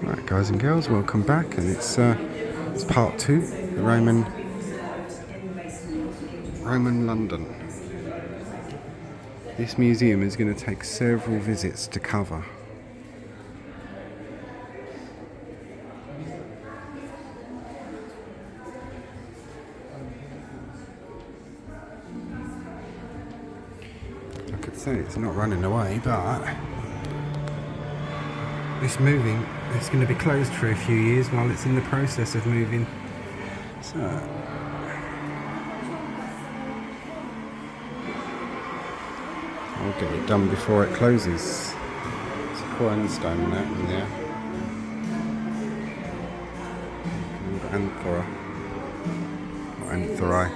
Right, guys and girls, welcome back, and it's part two, the Roman London. This museum is going to take several visits to cover. I could say it's not running away, but it's moving. It's going to be closed for a few years while it's in the process of moving. So I'll get it done before it closes. It's a cornerstone in that in there. Anthora. Or Anthori.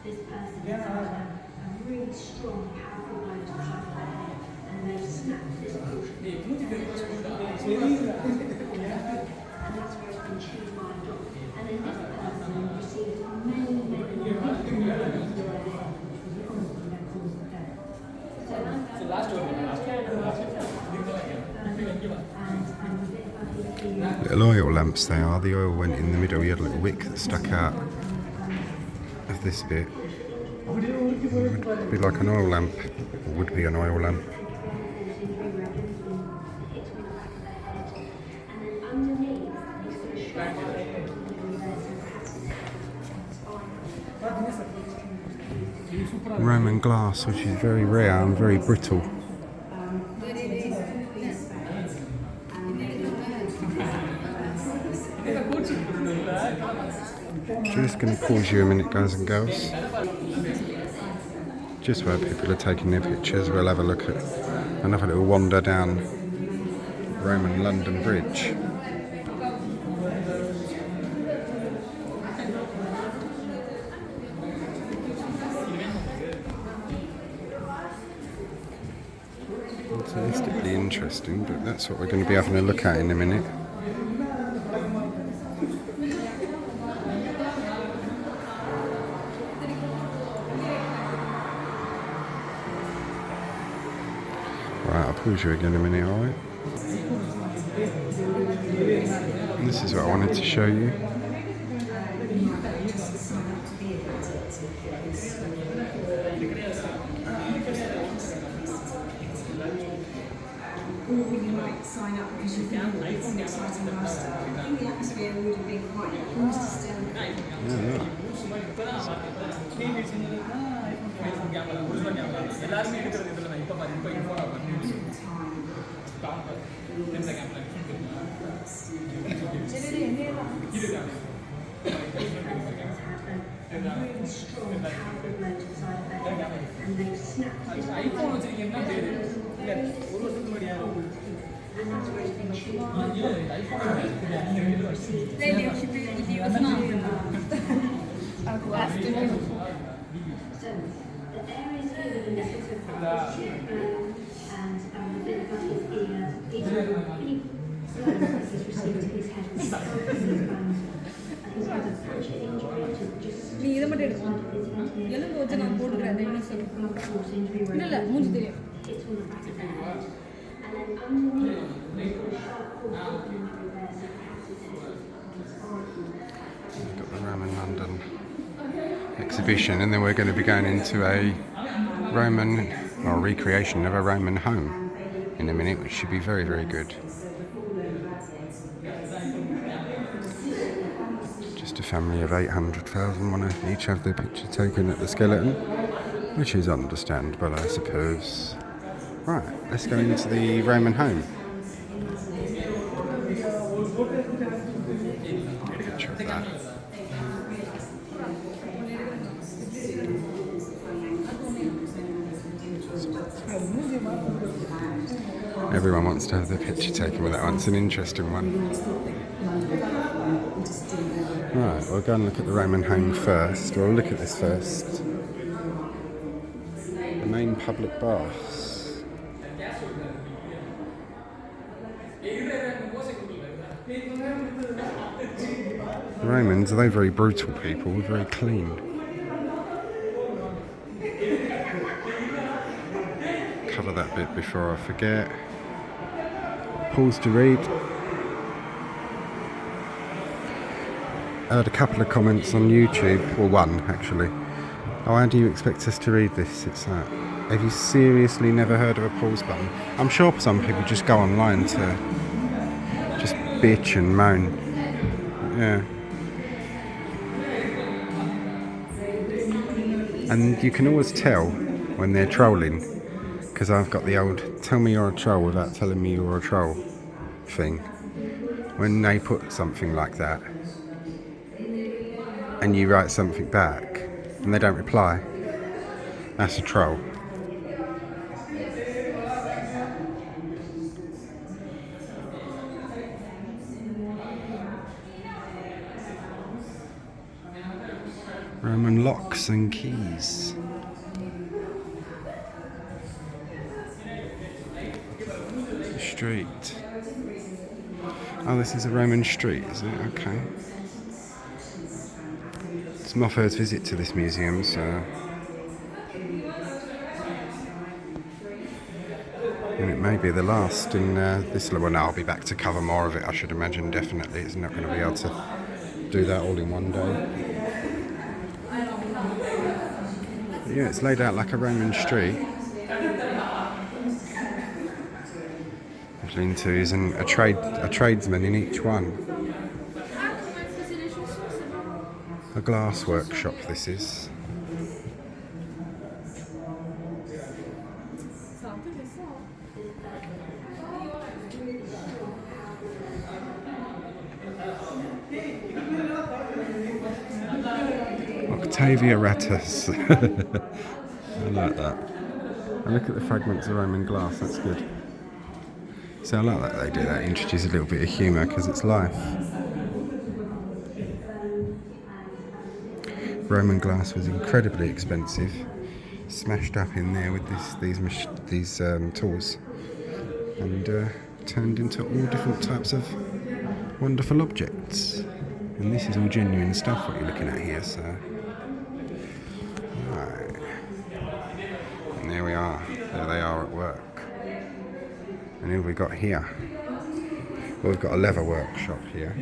This person has had a really strong, powerful blow to the heart there, and they've snapped this portion. And that's where it's been changed by a dog. And then this person received many Little oil lamps they are. The oil went in the middle. You had a little wick that stuck out of this bit. It would be like an oil lamp, or would be an oil lamp. Roman glass, which is very rare and very brittle. Just going to pause you a minute, guys and girls. Just where people are taking their pictures, we'll have a look at another little wander down Roman London Bridge. Artistically interesting, but that's what we're going to be having a look at in a minute. Right, I'll pause you again in a minute, alright? This is what I wanted to show you. Or you might sign up because you think it's an exciting lifestyle. I think the atmosphere would have been quite close to still. really strong, powerful blow to the side there, and they've snapped this and that's where it's been chewed by the So the areas here within the center part is cheekbone and the bit above his ear. These are really blows that he's received to his head and skull and his bones. He's had a puncture injury to just நீ இத மட்டும் எடுத்து எலும்பு வச்சு நான் போட்டுக்கிறேன் என்ன சொல்லுங்க இல்ல மூஞ்சி தெரியும் it's on the back of the head. And then underneath, we've got a sharp core opening through there, so perhaps it's We've got the Roman London exhibition, and then we're going to be going into a Roman, or recreation of a Roman home in a minute, which should be very, very good. Just a family of 800,000 want to each have their picture taken at the skeleton, which is understandable, I suppose. Right, let's go into the Roman home. Picture of that. Everyone wants to have their picture taken with that one. It's an interesting one. Right, we'll go and look at the Roman home first. We'll look at this first. The main public baths. The Romans, are they very brutal people? Very clean. Cover that bit before I forget. Pause to read. I had a couple of comments on YouTube, or one actually. Oh, how do you expect us to read this? It's that. Have you seriously never heard of a pause button? I'm sure some people just go online to just bitch and moan. Yeah. And you can always tell when they're trolling, because I've got the old "tell me you're a troll without telling me you're a troll" thing. When they put something like that and you write something back and they don't reply, that's a troll. Roman locks and keys. Street. Oh, this is a Roman street, is it? Okay. It's my first visit to this museum, so... and it may be the last in this... well, no, I'll be back to cover more of it, I should imagine, definitely. It's not going to be able to do that all in one day. But yeah, it's laid out like a Roman street. Lean-tos and a tradesman in each one. A glass workshop this is. Octavia Rattus. I like that. And look at the fragments of Roman glass, that's good. So I like that they do that, introduce a little bit of humour because it's life. Roman glass was incredibly expensive, smashed up in there with these tools, and turned into all different types of wonderful objects. And this is all genuine stuff what you're looking at here, so... right. And there we are, there they are at work. And who have we got here? Well, we've got a leather workshop here.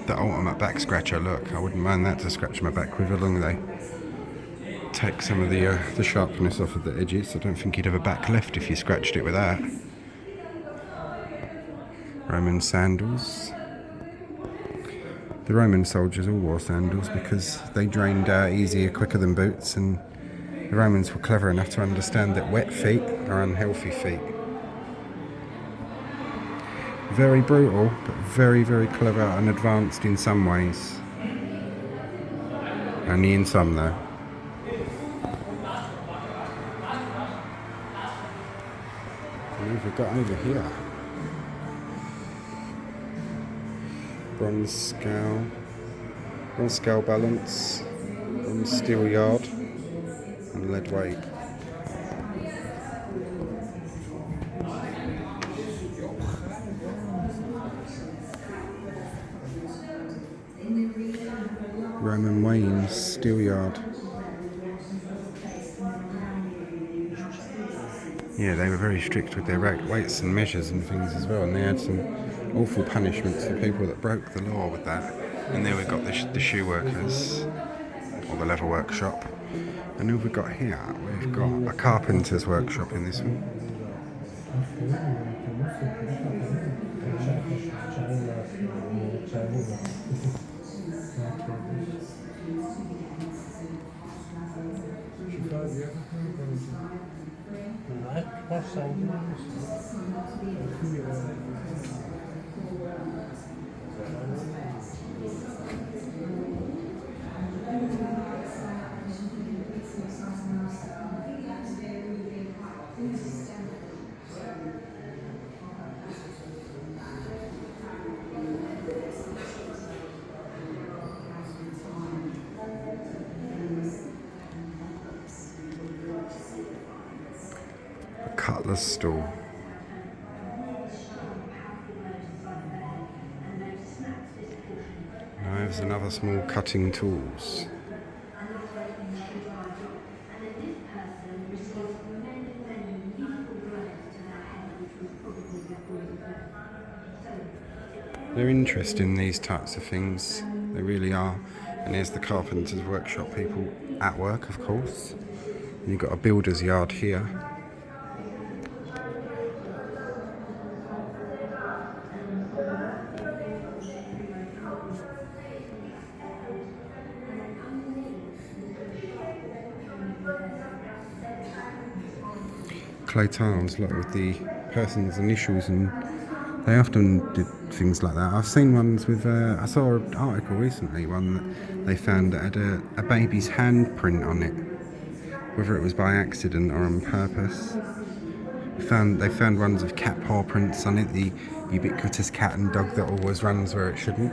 The ultimate back scratcher, look. I wouldn't mind that to scratch my back with, as long as they take some of the sharpness off of the edges. I don't think you'd have a back left if you scratched it with that. Roman sandals. The Roman soldiers all wore sandals because they drained easier, quicker than boots, and the Romans were clever enough to understand that wet feet are unhealthy feet. Very brutal, but very, very clever and advanced in some ways. Only in some, though. And what have we got over here? Bronze scale balance, bronze steel yard, and lead weight. Roman Wayne's steel yard. Yeah, they were very strict with their weights and measures and things as well, and they had some awful punishments for people that broke the law with that. And there we've got the shoe workers, or the leather workshop. And who have we got here? We've got a carpenter's workshop in this one. A cutler's stall. Knives and other small cutting tools. They're interesting, these types of things. They really are. And here's the carpenter's workshop people at work, of course. And you've got a builder's yard here. Clay tiles, like with the person's initials, and they often did things like that. I've seen ones with, I saw an article recently, one that they found that had a baby's handprint on it, whether it was by accident or on purpose. They found ones with cat paw prints on it, the ubiquitous cat and dog that always runs where it shouldn't.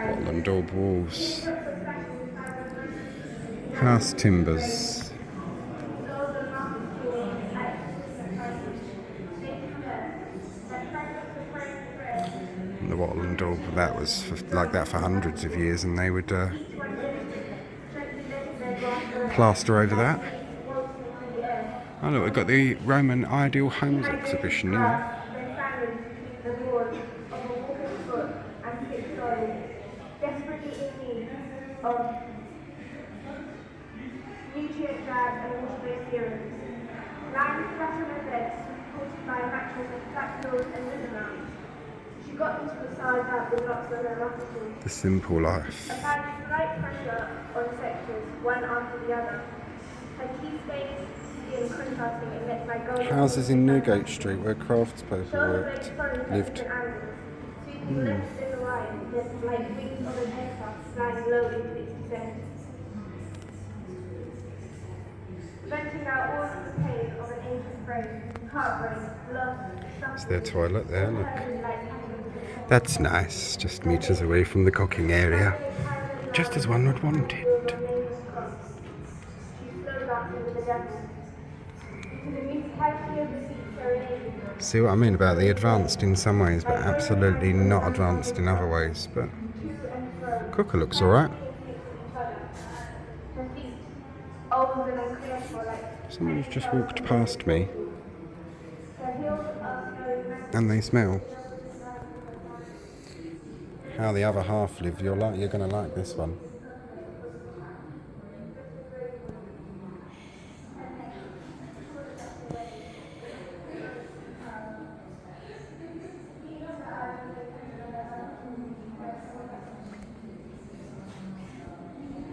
Portland daub walls. House timbers. And the wattle and daub, that was like that for hundreds of years, and they would plaster over that. Oh look, we've got the Roman Ideal Homes exhibition here. The simple life. Applying slight pressure on sectors, one after the other. Her key space in contrasting it met by golden Houses in Newgate Street where craftspeople worked, lived. Sweeping left in the line, yet like wings of an aircraft sliding low into its descent. Venting out all of the pain of an ancient frame, heartbreak, loss, It's their toilet there, look. That's nice, just metres away from the cooking area. Just as one would want it. See what I mean about the advanced in some ways, but absolutely not advanced in other ways. But cooker looks alright. Someone's just walked past me, and they smell. How the other half live, you're going to like this one.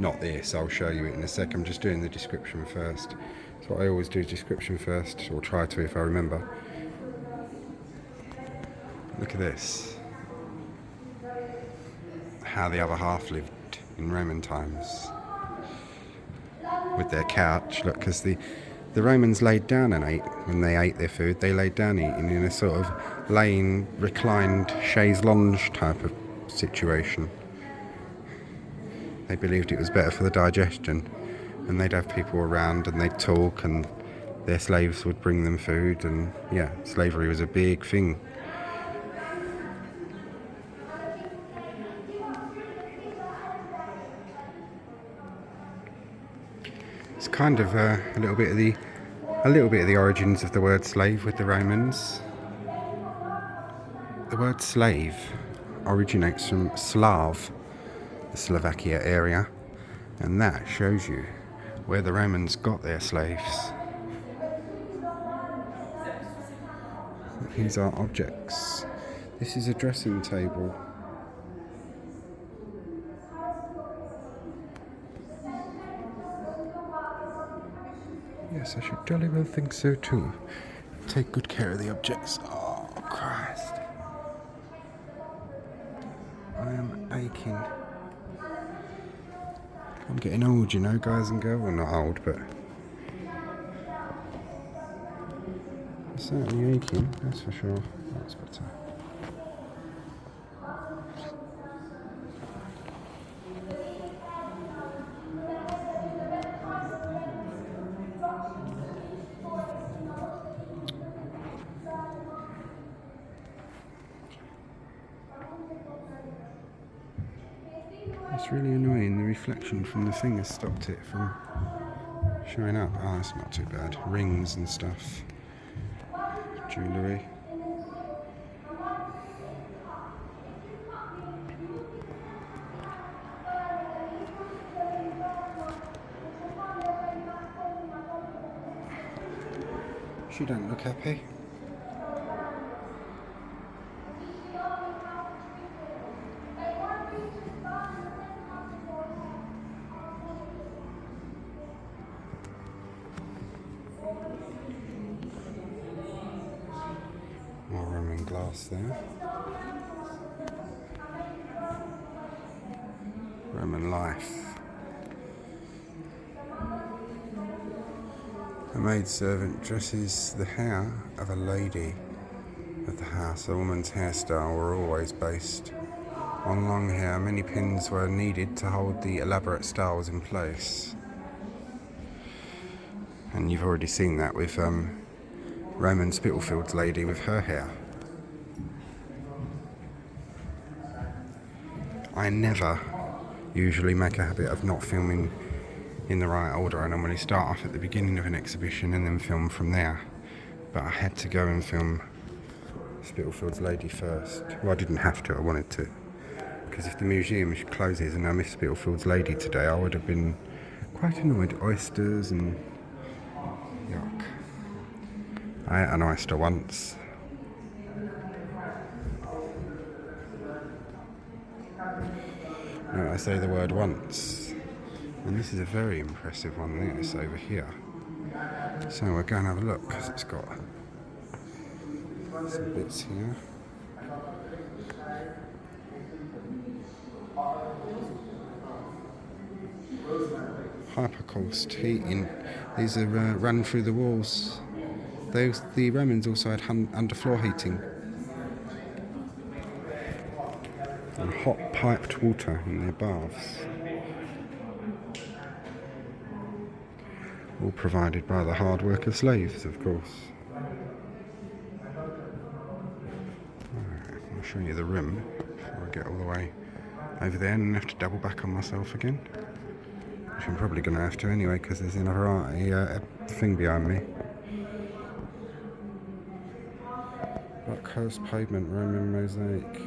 Not this, I'll show you it in a sec. I'm just doing the description first. So I always do description first, or try to if I remember. Look at this. How the other half lived in Roman times. With their couch, look, because the Romans laid down and ate. When they ate their food, they laid down eating in a sort of laying, reclined chaise lounge type of situation. They believed it was better for the digestion, and they'd have people around and they'd talk, and their slaves would bring them food, and yeah, slavery was a big thing. It's kind of a little bit of the origins of the word slave with the Romans. The word slave originates from Slav, the Slovakia area, and that shows you where the Romans got their slaves. These are objects. This is a dressing table. Yes, I should jolly well think so too. Take good care of the objects. Oh, Christ. I am aching. I'm getting old, you know, guys and girls. Well, not old, but I'm certainly aching, that's for sure. That's better. It's really annoying, the reflection from the thing has stopped it from showing up. Oh, that's not too bad. Rings and stuff. Jewellery. She don't look happy. More Roman glass there. Roman life. A maidservant dresses the hair of a lady of the house. A woman's hairstyle were always based on long hair. Many pins were needed to hold the elaborate styles in place. And you've already seen that with Roman Spitalfields lady with her hair. I never usually make a habit of not filming in the right order. I normally start off at the beginning of an exhibition and then film from there. But I had to go and film Spitalfields lady first. Well, I didn't have to, I wanted to. Because if the museum closes and I missed Spitalfields lady today, I would have been quite annoyed. Oysters and yuck. I ate an oyster once. No, I say the word once. And this is a very impressive one, this over here. So we're going to have a look because it's got some bits here. Hypercaust heating. These are run through the walls. The Romans also had underfloor heating. And hot piped water in their baths. All provided by the hard worker slaves, of course. Alright, I'll show you the room before I get all the way over there and have to double back on myself again. Which I'm probably going to have to anyway because there's another thing behind me. Buckhurst pavement, Roman mosaic.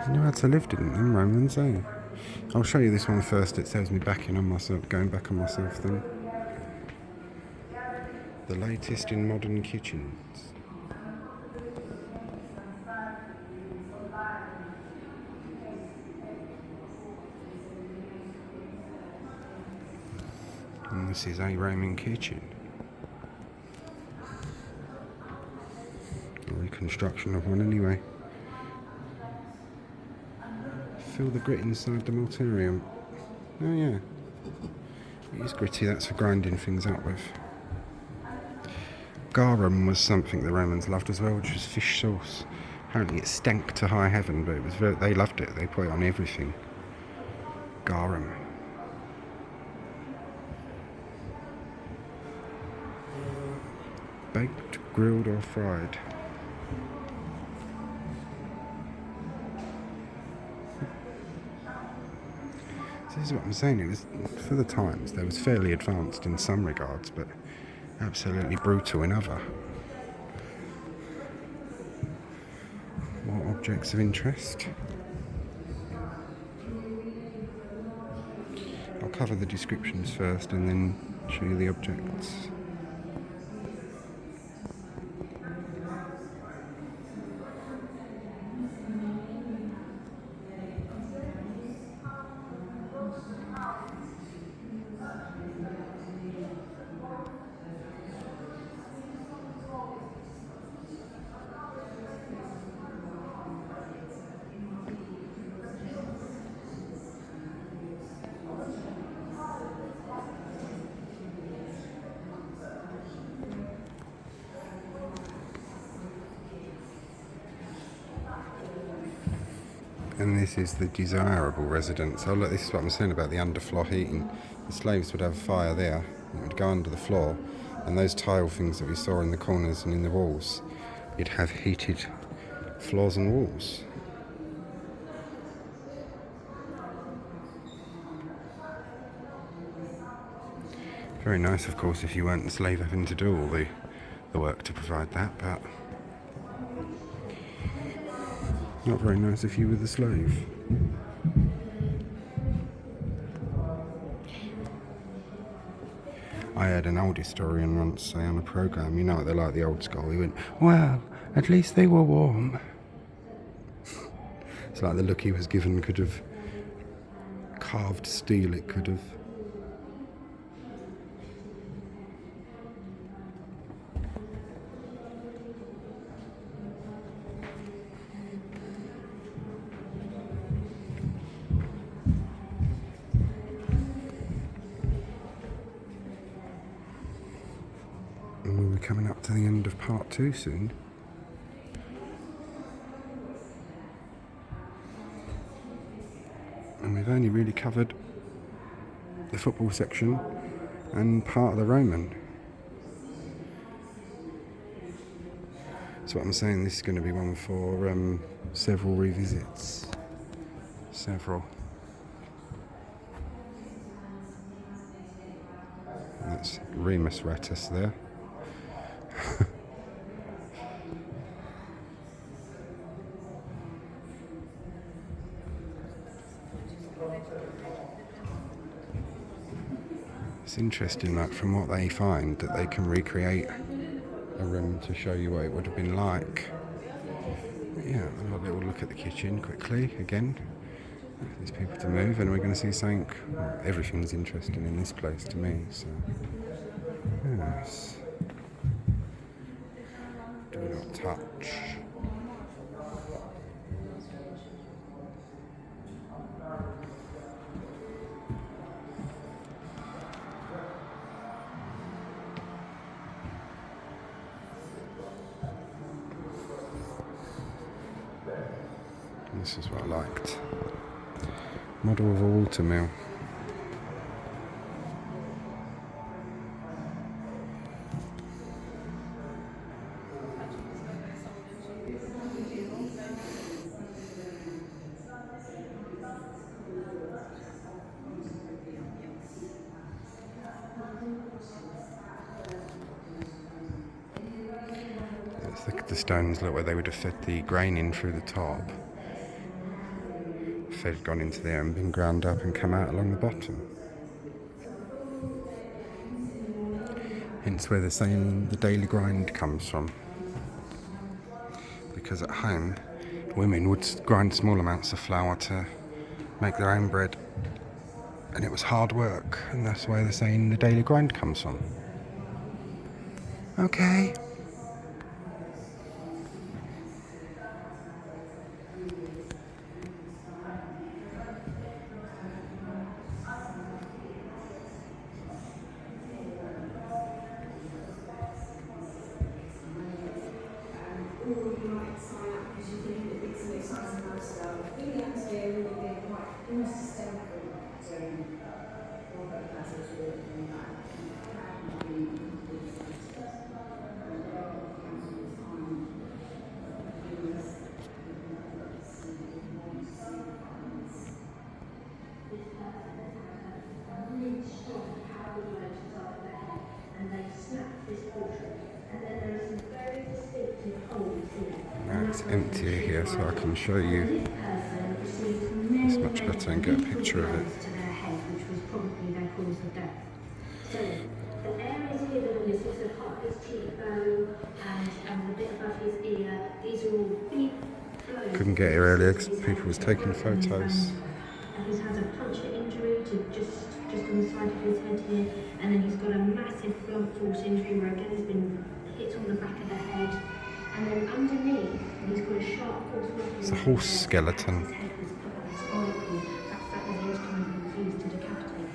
They knew how to live, didn't them Romans, eh? I'll show you this one first. It saves me backing on myself, going back on myself then. The latest in modern kitchens. And this is a Roman kitchen. A reconstruction of one anyway. Feel the grit inside the mortarium. Oh yeah. It is gritty, that's for grinding things up with. Garum was something the Romans loved as well, which was fish sauce. Apparently it stank to high heaven, but it was they loved it. They put it on everything. Garum. Baked, grilled or fried. This is what I'm saying. It was, for the times, they was fairly advanced in some regards, but absolutely brutal in other. More objects of interest. I'll cover the descriptions first and then show you the objects. And this is the desirable residence. Oh look, this is what I'm saying about the underfloor heating. The slaves would have a fire there, it would go under the floor, and those tile things that we saw in the corners and in the walls, you'd have heated floors and walls. Very nice, of course, if you weren't the slave having to do all the work to provide that, but not very nice if you were the slave. I heard an old historian once say on a programme, you know what they're like, the old school, he went, well, at least they were warm. It's like the look he was given could have carved steel, it could have. And we'll be coming up to the end of part 2 soon. And we've only really covered the football section and part of the Roman. So what I'm saying, this is going to be one for several revisits. Several. And that's Remus Ratus there. It's interesting, like, from what they find, that they can recreate a room to show you what it would have been like. But yeah, a little look at the kitchen quickly again. There's people to move, and we're going to see something. Well, everything's interesting in this place to me, so yes. Do not touch. This is what I liked. Model of a water mill. The stones look where they would have fed the grain in through the top. if they'd gone into there and been ground up and come out along the bottom. Hence where they're saying the daily grind comes from. Because at home, women would grind small amounts of flour to make their own bread. And it was hard work, and that's why they're saying the daily grind comes from. Okay. Or you might sign up because you think that it's an exciting lifestyle. I think the atmosphere would be quite almost hysterical during Robert Basil's walk and that. really strong powerful emotions up in their head, and they snap this portrait. And then there are some very distinctive holes in it. Now it's empty here, so I can show you This much better and get a picture of it. to their head, which was probably their cause of death. So the areas here that are missing, so part of his cheekbone and the bit above his ear, these are all big blows. Couldn't get here earlier because people was taking photos. And he's had a puncture injury to just on the side of his head here, and then he's got a massive blunt force injury where again he's been hit on the back of the head, and then underneath he's got a sharp horse knuckle. It's a horse skeleton. His head was put on his oracle. Perhaps that was the instrument he was used to decapitate.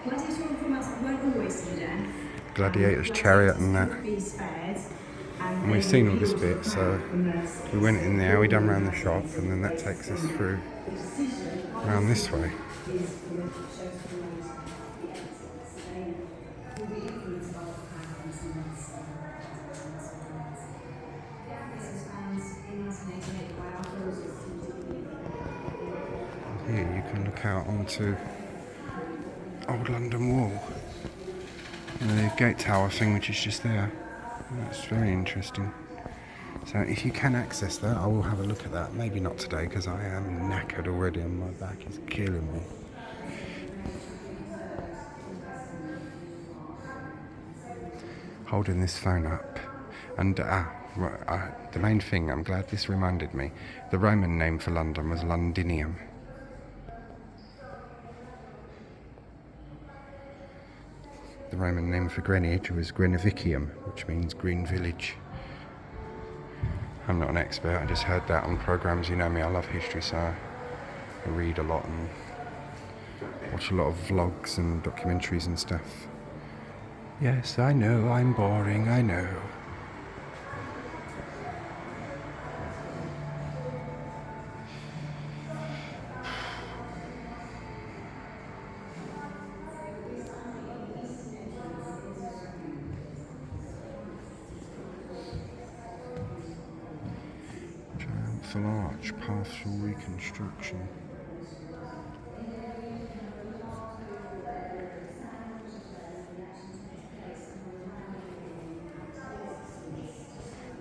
Gladiators from us weren't always to the death. Gladiator's chariot and that. Be spared. And we've seen all this bit, so we went in there, we done round the shop, and then that takes us through around this way. Here you can look out onto Old London Wall, and the gate tower thing which is just there. That's very interesting. So if you can access that, I will have a look at that. Maybe not today because I am knackered already and my back is killing me. Holding this phone up. And the main thing, I'm glad this reminded me, the Roman name for London was Londinium. The Roman name for Greenwich was Greenwickium, which means green village. I'm not an expert, I just heard that on programmes. You know me, I love history, so I read a lot and watch a lot of vlogs and documentaries and stuff. Yes, I know, I'm boring, I know. Triumphal arch, partial reconstruction.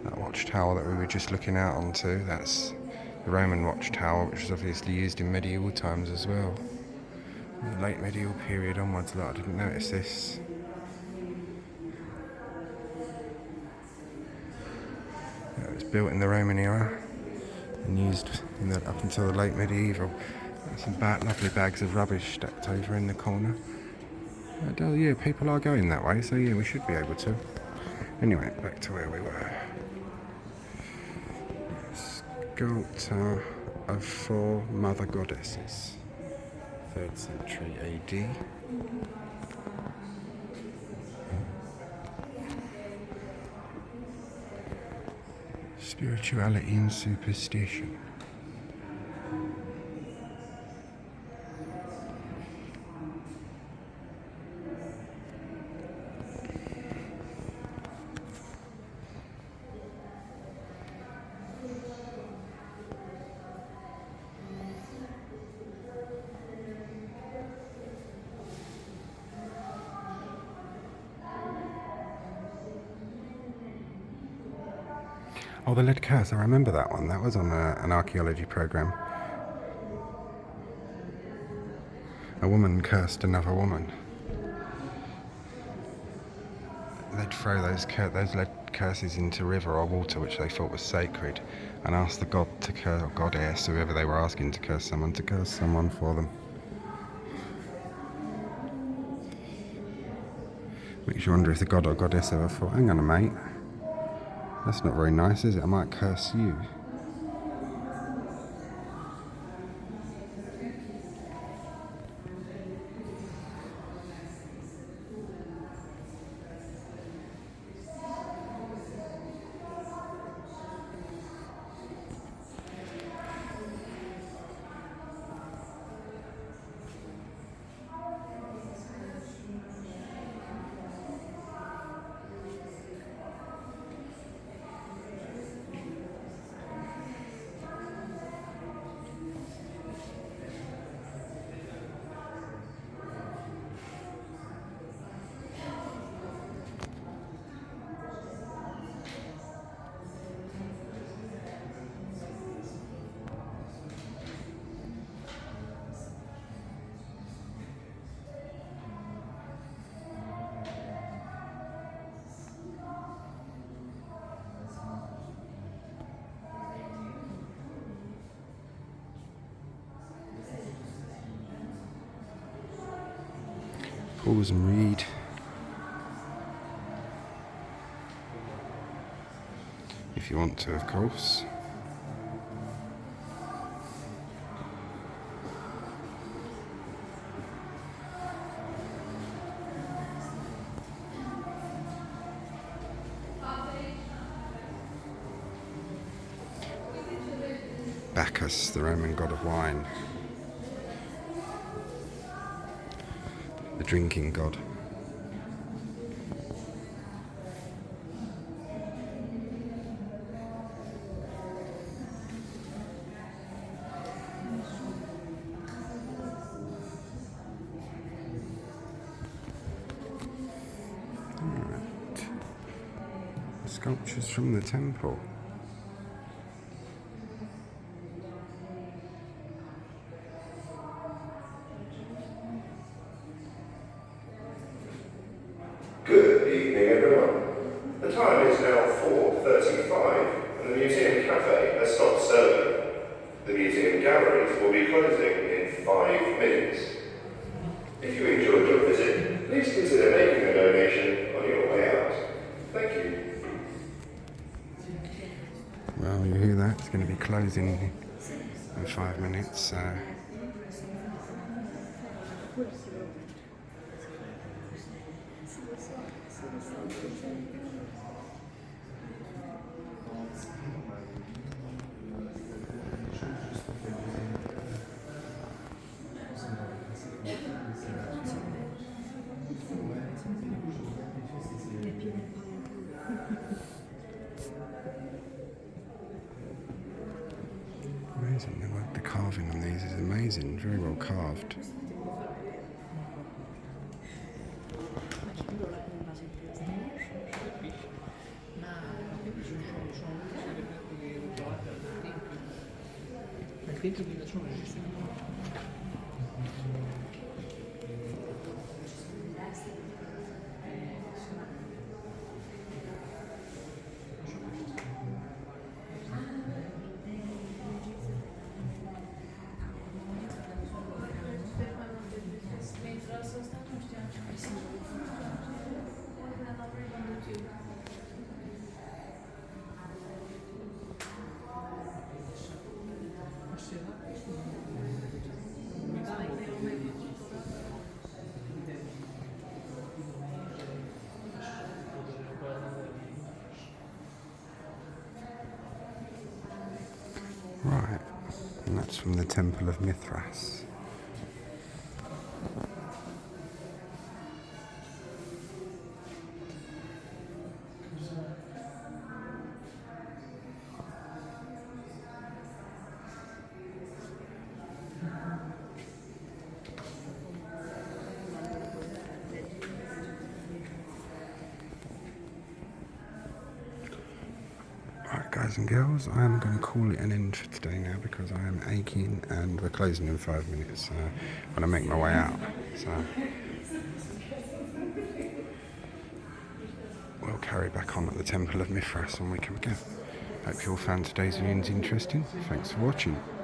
That watchtower that we were just looking out onto, that's the Roman watchtower, which was obviously used in medieval times as well. In the late medieval period onwards, I didn't notice this. It was built in the Roman era and used up until the late medieval. Some lovely bags of rubbish stacked over in the corner. Yeah, people are going that way, so yeah, we should be able to. Anyway, back to where we were. Sculptor of 4 mother goddesses, 3rd century AD. Spirituality and superstition. Oh, the lead cows, I remember that one. That was on an archaeology programme. A woman cursed another woman. They'd throw those lead curses into river or water which they thought was sacred, and ask the god to curse, or goddess, whoever they were asking to curse someone for them. Makes you wonder if the god or goddess ever thought, hang on a mate, that's not very nice, is it? I might curse you. Pause and read. If you want to, of course. Bacchus, the Roman god of wine. The drinking god. Right. Sculptures from the temple. Good evening, everyone. The time is now 4:35 and the museum cafe has stopped serving. The museum galleries will be closing in 5 minutes. If you enjoyed your visit, please consider making a donation on your way out. Thank you. Well, you hear that? It's going to be closing in 5 minutes. Amazing, the carving on these is amazing, very well carved. Right, and that's from the Temple of Mithras. Right, guys and girls, I am going to call it an end for today now because I am aching and we're closing in 5 minutes when I make my way out. So we'll carry back on at the Temple of Mithras when we come again. Hope you all found today's viewings interesting. Thanks for watching.